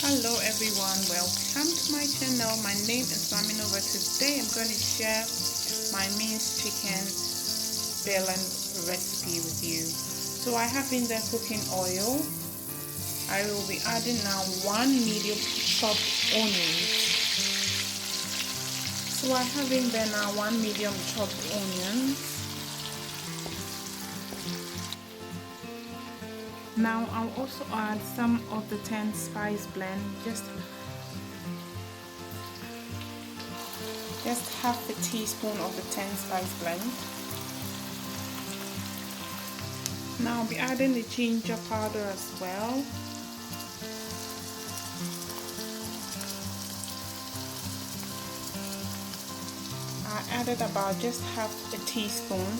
Hello everyone, welcome to my channel. My name is Rosemary. Today I'm going to share my minced chicken filling recipe with you. So I have in there cooking oil. I will be adding now 1 medium chopped onion. So I have in there now 1 medium chopped onion. Now I'll also add some of the 10 spice blend, just half a teaspoon of the 10 spice blend. Now I'll be adding the ginger powder as well. I added about just half a teaspoon.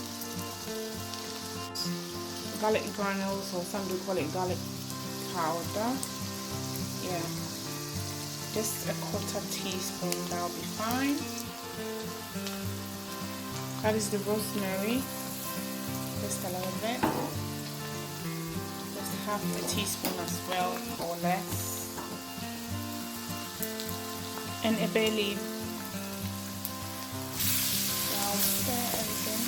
Garlic granules, or some do call it garlic powder. Yeah, just a 1/4 teaspoon, that'll be fine. That is the rosemary, just a little bit, just half a teaspoon as well or less, and a bay leaf. I'll stir everything.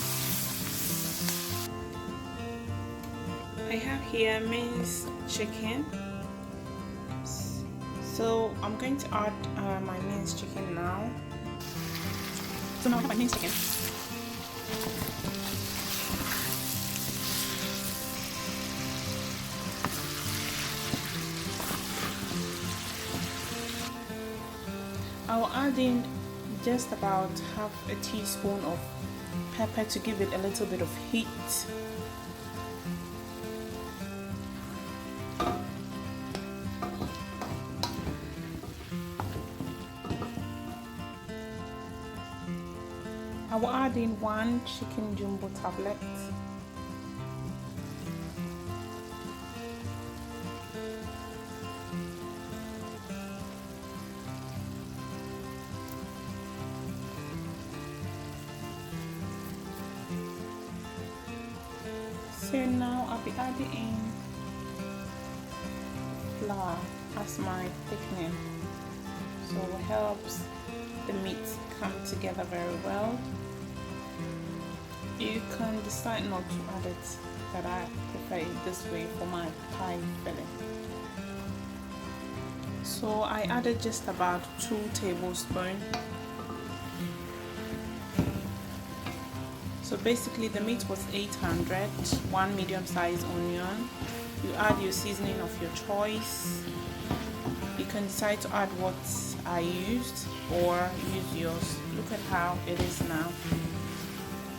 I have here minced chicken, so I'm going to add my minced chicken now. So now I have my minced chicken. I'll add in just about half a teaspoon of pepper to give it a little bit of heat. I will add in 1 chicken jumbo tablet. So now I'll be adding in flour as my thickening, so it helps the meat come together very well. You can decide not to add it, but I prefer it this way for my pie filling. So I added just about 2 tablespoons. So basically the meat was 800, 1 medium-sized onion. You add your seasoning of your choice. You can decide to add what I used or use yours. Look at how it is now.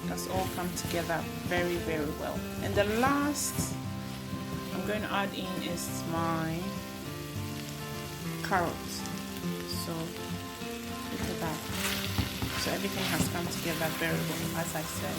That's all come together very well. And the last I'm going to add in is my carrots. So look at that. So everything has come together very well, as I said.